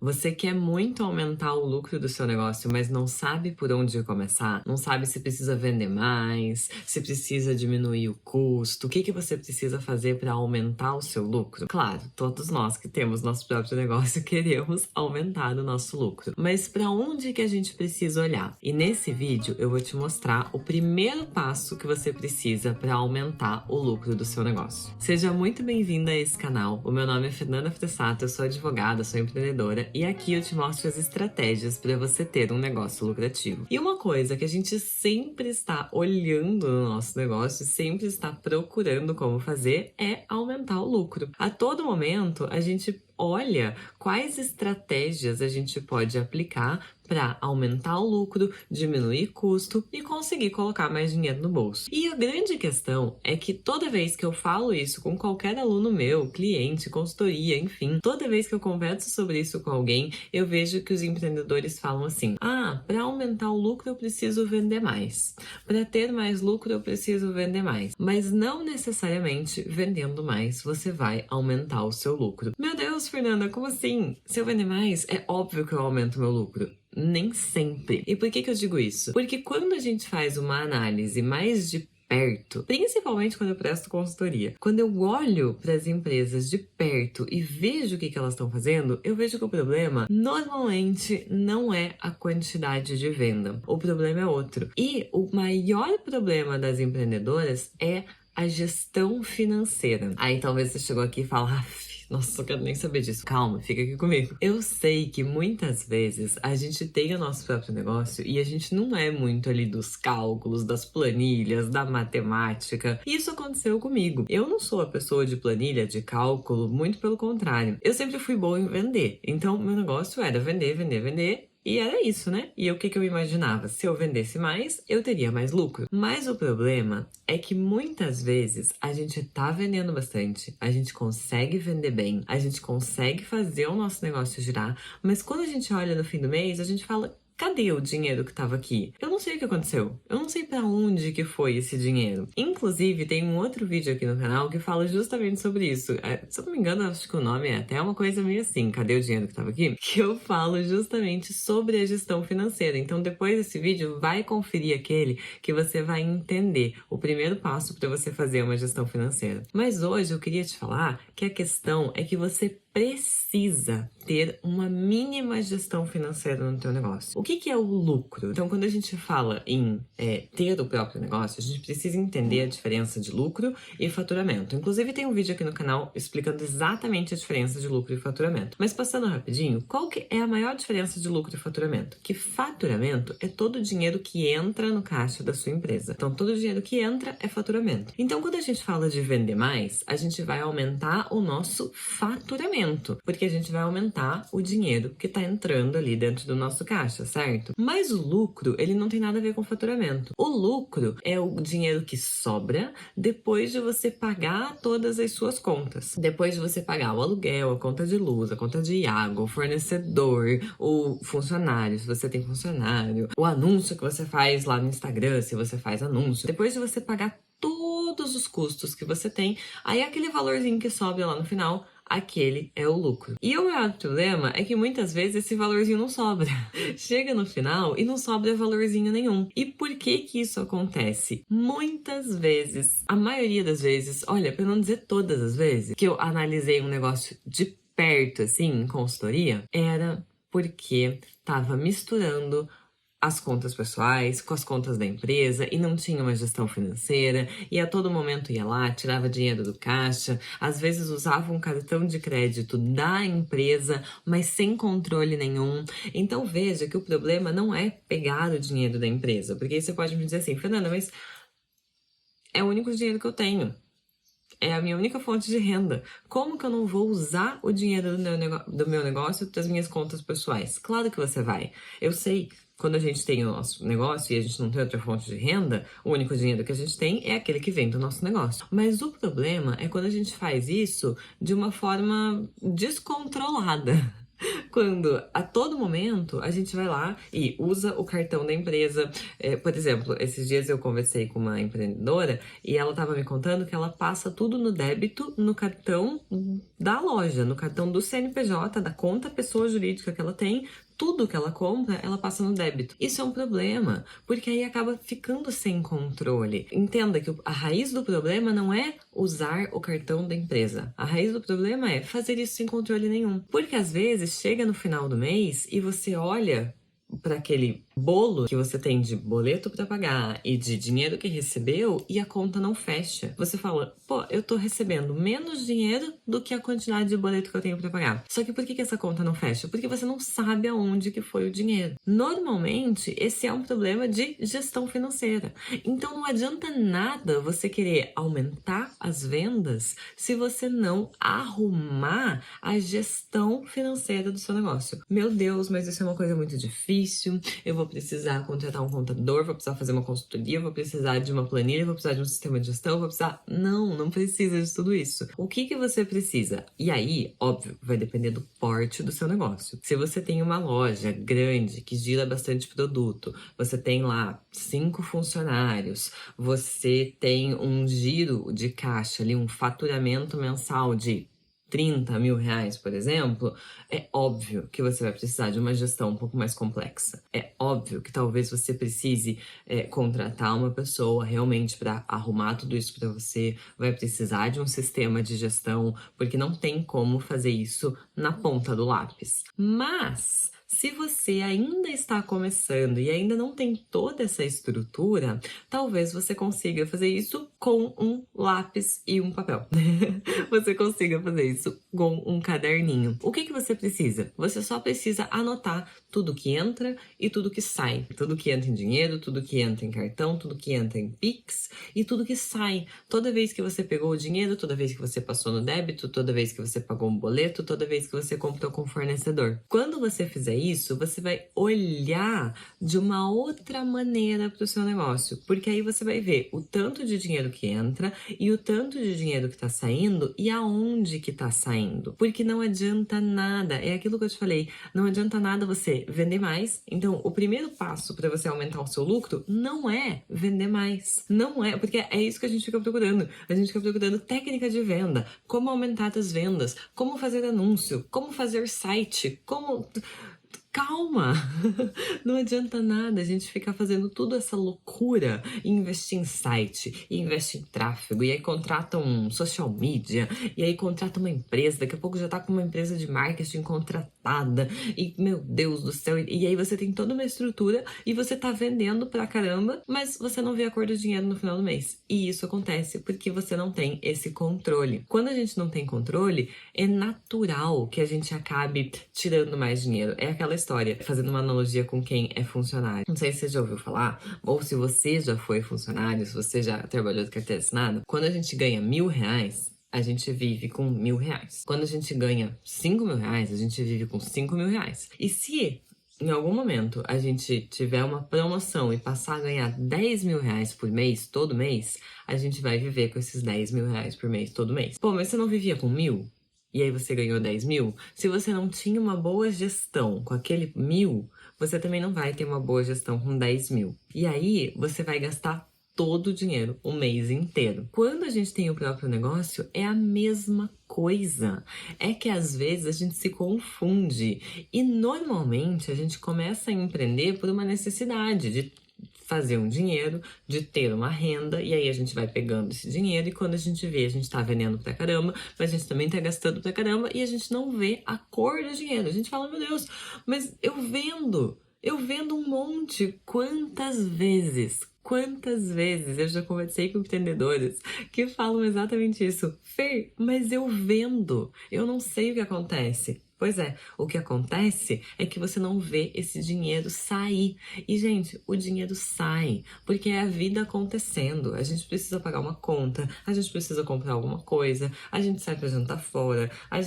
Você quer muito aumentar o lucro do seu negócio, mas não sabe por onde começar? Não sabe se precisa vender mais, se precisa diminuir o custo? O que você precisa fazer para aumentar o seu lucro? Claro, todos nós que temos nosso próprio negócio queremos aumentar o nosso lucro. Mas para onde que a gente precisa olhar? E nesse vídeo eu vou te mostrar o primeiro passo que você precisa para aumentar o lucro do seu negócio. Seja muito bem-vinda a esse canal. O meu nome é Fernanda Fressato, eu sou advogada, sou empreendedora e aqui eu te mostro as estratégias para você ter um negócio lucrativo. E uma coisa que a gente sempre está olhando no nosso negócio, sempre está procurando como fazer, é aumentar o lucro. A todo momento, a gente olha quais estratégias a gente pode aplicar para aumentar o lucro, diminuir custo e conseguir colocar mais dinheiro no bolso. E a grande questão é que toda vez que eu falo isso com qualquer aluno meu, cliente, consultoria, enfim, toda vez que eu converso sobre isso com alguém, eu vejo que os empreendedores falam assim: para aumentar o lucro eu preciso vender mais. Para ter mais lucro eu preciso vender mais. Mas não necessariamente vendendo mais você vai aumentar o seu lucro. Meu Deus, Fernanda, como assim? Se eu vender mais, é óbvio que eu aumento meu lucro. Nem sempre. E por que eu digo isso? Porque quando a gente faz uma análise mais de perto, principalmente quando eu presto consultoria, quando eu olho para as empresas de perto e vejo o que elas estão fazendo, eu vejo que o problema normalmente não é a quantidade de venda. O problema é outro. E o maior problema das empreendedoras é a gestão financeira. Aí talvez você chegou aqui e fala: nossa, eu quero nem saber disso. Calma, fica aqui comigo. Eu sei que muitas vezes a gente tem o nosso próprio negócio e a gente não é muito ali dos cálculos, das planilhas, da matemática. E isso aconteceu comigo. Eu não sou a pessoa de planilha, de cálculo, muito pelo contrário. Eu sempre fui boa em vender. Então, meu negócio era vender, vender, vender. E era isso, né? E o que eu imaginava? Se eu vendesse mais, eu teria mais lucro. Mas o problema é que muitas vezes a gente tá vendendo bastante, a gente consegue vender bem, a gente consegue fazer o nosso negócio girar, mas quando a gente olha no fim do mês, a gente fala: cadê o dinheiro que estava aqui? Eu não sei o que aconteceu. Eu não sei para onde que foi esse dinheiro. Inclusive, tem um outro vídeo aqui no canal que fala justamente sobre isso. Se eu não me engano, acho que o nome é até uma coisa meio assim: cadê o dinheiro que estava aqui? Que eu falo justamente sobre a gestão financeira. Então, depois desse vídeo, vai conferir aquele que você vai entender o primeiro passo para você fazer uma gestão financeira. Mas hoje eu queria te falar que a questão é que você precisa ter uma mínima gestão financeira no teu negócio. O que é o lucro? Então, quando a gente fala em ter o próprio negócio, a gente precisa entender a diferença de lucro e faturamento. Inclusive, tem um vídeo aqui no canal explicando exatamente a diferença de lucro e faturamento. Mas passando rapidinho, qual que é a maior diferença de lucro e faturamento? Que faturamento é todo o dinheiro que entra no caixa da sua empresa. Então, todo o dinheiro que entra é faturamento. Então, quando a gente fala de vender mais, a gente vai aumentar o nosso faturamento, porque a gente vai aumentar o dinheiro que está entrando ali dentro do nosso caixa, certo? Mas o lucro, ele não tem nada a ver com faturamento. O lucro é o dinheiro que sobra depois de você pagar todas as suas contas. Depois de você pagar o aluguel, a conta de luz, a conta de água, o fornecedor, o funcionário, se você tem funcionário, o anúncio que você faz lá no Instagram, se você faz anúncio. Depois de você pagar todos os custos que você tem, aí aquele valorzinho que sobe lá no final, aquele é o lucro. E o maior problema é que muitas vezes esse valorzinho não sobra. Chega no final e não sobra valorzinho nenhum. E por que que isso acontece? Muitas vezes, a maioria das vezes, olha, para não dizer todas as vezes, que eu analisei um negócio de perto, assim, em consultoria, era porque tava misturando as contas pessoais com as contas da empresa e não tinha uma gestão financeira e a todo momento ia lá, tirava dinheiro do caixa, às vezes usava um cartão de crédito da empresa, mas sem controle nenhum. Então veja que o problema não é pegar o dinheiro da empresa, porque aí você pode me dizer assim: Fernanda, mas é o único dinheiro que eu tenho. É a minha única fonte de renda. Como que eu não vou usar o dinheiro do meu negócio para as minhas contas pessoais? Claro que você vai. Eu sei, quando a gente tem o nosso negócio e a gente não tem outra fonte de renda, o único dinheiro que a gente tem é aquele que vem do nosso negócio. Mas o problema é quando a gente faz isso de uma forma descontrolada. Quando a todo momento a gente vai lá e usa o cartão da empresa. Por exemplo, esses dias eu conversei com uma empreendedora e ela estava me contando que ela passa tudo no débito no cartão da loja, no cartão do CNPJ, da conta pessoa jurídica que ela tem. Tudo que ela compra, ela passa no débito. Isso é um problema, porque aí acaba ficando sem controle. Entenda que a raiz do problema não é usar o cartão da empresa. A raiz do problema é fazer isso sem controle nenhum. Porque às vezes chega no final do mês e você olha para aquele bolo que você tem de boleto para pagar e de dinheiro que recebeu e a conta não fecha. Você fala, pô, eu tô recebendo menos dinheiro do que a quantidade de boleto que eu tenho para pagar. Só que por que essa conta não fecha? Porque você não sabe aonde que foi o dinheiro. Normalmente, esse é um problema de gestão financeira. Então não adianta nada você querer aumentar as vendas se você não arrumar a gestão financeira do seu negócio. Meu Deus, mas isso é uma coisa muito difícil. Eu vou precisar contratar um contador, vou precisar fazer uma consultoria, vou precisar de uma planilha, vou precisar de um sistema de gestão, vou precisar... Não precisa de tudo isso. O que você precisa? E aí, óbvio, vai depender do porte do seu negócio. Se você tem uma loja grande que gira bastante produto, você tem lá 5 funcionários, você tem um giro de caixa ali, um faturamento mensal de 30 mil reais, por exemplo, é óbvio que você vai precisar de uma gestão um pouco mais complexa. É óbvio que talvez você precise contratar uma pessoa realmente para arrumar tudo isso para você, vai precisar de um sistema de gestão, porque não tem como fazer isso na ponta do lápis. Mas se você ainda está começando e ainda não tem toda essa estrutura, talvez você consiga fazer isso com um lápis e um papel. Você consiga fazer isso com um caderninho. O que você precisa? Você só precisa anotar tudo que entra e tudo que sai. Tudo que entra em dinheiro, tudo que entra em cartão, tudo que entra em Pix e tudo que sai. Toda vez que você pegou o dinheiro, toda vez que você passou no débito, toda vez que você pagou um boleto, toda vez que você comprou com o fornecedor. Quando você fizer isso, você vai olhar de uma outra maneira para o seu negócio, porque aí você vai ver o tanto de dinheiro que entra e o tanto de dinheiro que está saindo e aonde que está saindo. Porque não adianta nada, é aquilo que eu te falei, não adianta nada você vender mais. Então, o primeiro passo para você aumentar o seu lucro não é vender mais. Não é, porque é isso que a gente fica procurando. A gente fica procurando técnica de venda, como aumentar as vendas, como fazer anúncio, como fazer site, como... Calma! Não adianta nada a gente ficar fazendo tudo essa loucura e investir em site, e investir em tráfego, e aí contrata um social media, e aí contrata uma empresa, daqui a pouco já tá com uma empresa de marketing contratada, e meu Deus do céu, e aí você tem toda uma estrutura e você tá vendendo pra caramba, mas você não vê a cor do dinheiro no final do mês. E isso acontece porque você não tem esse controle. Quando a gente não tem controle, é natural que a gente acabe tirando mais dinheiro. É aquela história, fazendo uma analogia com quem é funcionário. Não sei se você já ouviu falar, ou se você já foi funcionário, se você já trabalhou de carteira assinada. Quando a gente ganha R$1.000, a gente vive com R$1.000. Quando a gente ganha R$5.000, a gente vive com R$5.000. E se em algum momento a gente tiver uma promoção e passar a ganhar R$10.000 por mês, todo mês, a gente vai viver com esses R$10.000 por mês, todo mês. Pô, mas você não vivia com 1.000? E aí você ganhou 10 mil? Se você não tinha uma boa gestão com aquele 1.000, você também não vai ter uma boa gestão com 10 mil. E aí você vai gastar todo o dinheiro o mês inteiro. Quando a gente tem o próprio negócio, é a mesma coisa. É que às vezes a gente se confunde. E normalmente a gente começa a empreender por uma necessidade de fazer um dinheiro, de ter uma renda, e aí a gente vai pegando esse dinheiro e quando a gente vê, a gente tá vendendo pra caramba, mas a gente também tá gastando pra caramba e a gente não vê a cor do dinheiro. A gente fala, meu Deus, mas eu vendo um monte. Quantas vezes eu já conversei com empreendedores que falam exatamente isso. Fer, mas eu vendo, eu não sei o que acontece. Pois é, o que acontece é que você não vê esse dinheiro sair. E, gente, o dinheiro sai, porque é a vida acontecendo. A gente precisa pagar uma conta, a gente precisa comprar alguma coisa, a gente sai pra jantar fora, aí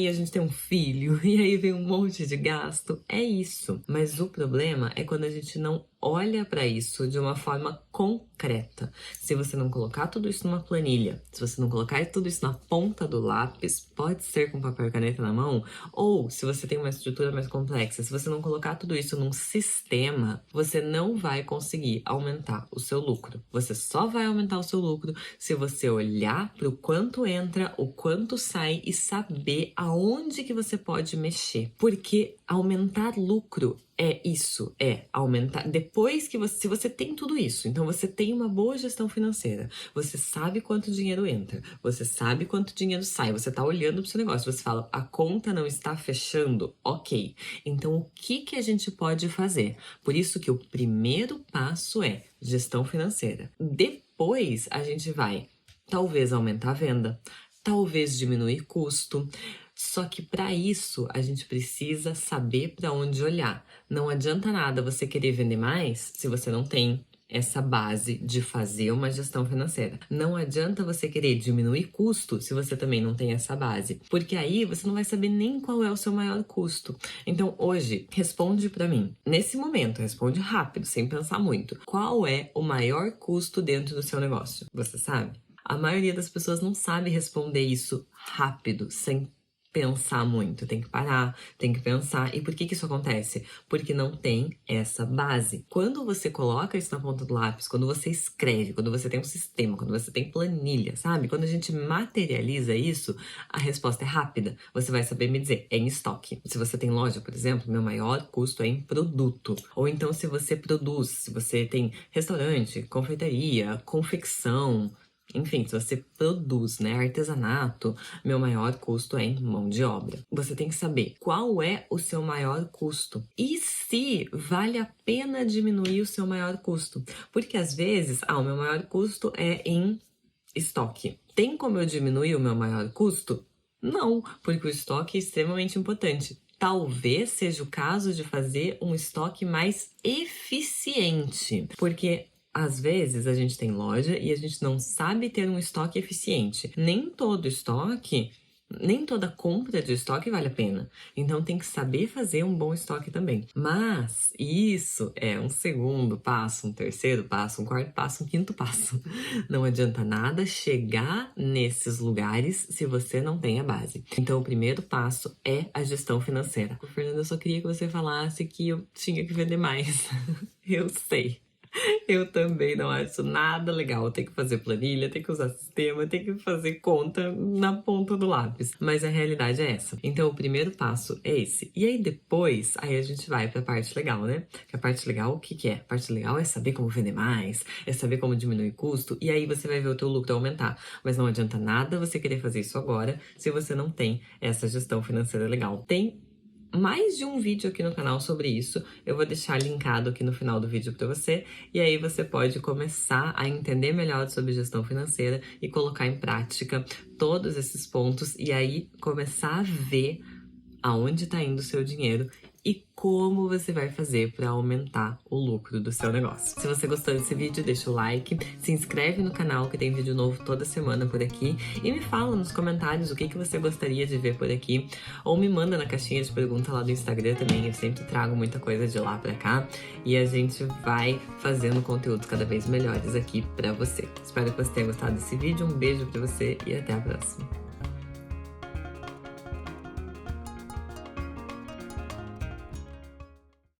a gente tem um filho, e aí vem um monte de gasto. É isso. Mas o problema é quando a gente não olha para isso de uma forma concreta. Se você não colocar tudo isso numa planilha, se você não colocar tudo isso na ponta do lápis, pode ser com papel e caneta na mão, ou se você tem uma estrutura mais complexa, se você não colocar tudo isso num sistema, você não vai conseguir aumentar o seu lucro. Você só vai aumentar o seu lucro se você olhar para o quanto entra, o quanto sai e saber aonde que você pode mexer. Porque aumentar lucro é isso, é aumentar. Depois que se você tem tudo isso, então você tem uma boa gestão financeira, você sabe quanto dinheiro entra, você sabe quanto dinheiro sai, você tá olhando pro seu negócio, você fala, a conta não está fechando, ok. Então o que que a gente pode fazer? Por isso que o primeiro passo é gestão financeira. Depois a gente vai talvez aumentar a venda, talvez diminuir custo. Só que para isso a gente precisa saber para onde olhar. Não adianta nada você querer vender mais se você não tem essa base de fazer uma gestão financeira. Não adianta você querer diminuir custo se você também não tem essa base, porque aí você não vai saber nem qual é o seu maior custo. Então hoje, responde para mim. Nesse momento, responde rápido, sem pensar muito. Qual é o maior custo dentro do seu negócio? Você sabe? A maioria das pessoas não sabe responder isso rápido, sem pensar muito, tem que parar, tem que pensar. E por que isso acontece? Porque não tem essa base. Quando você coloca isso na ponta do lápis, quando você escreve, quando você tem um sistema, quando você tem planilha, sabe? Quando a gente materializa isso, a resposta é rápida. Você vai saber me dizer, é em estoque. Se você tem loja, por exemplo, meu maior custo é em produto. Ou então se você produz, se você tem restaurante, confeitaria, confecção, enfim, se você produz, né, artesanato, meu maior custo é em mão de obra. Você tem que saber qual é o seu maior custo e se vale a pena diminuir o seu maior custo. Porque às vezes, o meu maior custo é em estoque. Tem como eu diminuir o meu maior custo? Não, porque o estoque é extremamente importante. Talvez seja o caso de fazer um estoque mais eficiente, porque às vezes a gente tem loja e a gente não sabe ter um estoque eficiente. Nem todo estoque, nem toda compra de estoque vale a pena. Então tem que saber fazer um bom estoque também. Mas isso é um segundo passo, um terceiro passo, um quarto passo, um quinto passo. Não adianta nada chegar nesses lugares se você não tem a base. Então o primeiro passo é a gestão financeira. Fernanda, eu só queria que você falasse que eu tinha que vender mais. Eu sei. Eu também não acho nada legal. Tem que fazer planilha, tem que usar sistema, tem que fazer conta na ponta do lápis. Mas a realidade é essa. Então, o primeiro passo é esse. E aí, depois, a gente vai pra parte legal, né? Que a parte legal, o que que é? A parte legal é saber como vender mais, é saber como diminuir custo, e aí você vai ver o teu lucro aumentar. Mas não adianta nada você querer fazer isso agora se você não tem essa gestão financeira legal. Tem mais de um vídeo aqui no canal sobre isso, eu vou deixar linkado aqui no final do vídeo para você, e aí você pode começar a entender melhor sobre gestão financeira e colocar em prática todos esses pontos, e aí começar a ver aonde está indo o seu dinheiro e como você vai fazer para aumentar o lucro do seu negócio. Se você gostou desse vídeo, deixa o like, se inscreve no canal que tem vídeo novo toda semana por aqui e me fala nos comentários o que você gostaria de ver por aqui, ou me manda na caixinha de pergunta lá do Instagram também, eu sempre trago muita coisa de lá pra cá e a gente vai fazendo conteúdos cada vez melhores aqui pra você. Espero que você tenha gostado desse vídeo, um beijo pra você e até a próxima.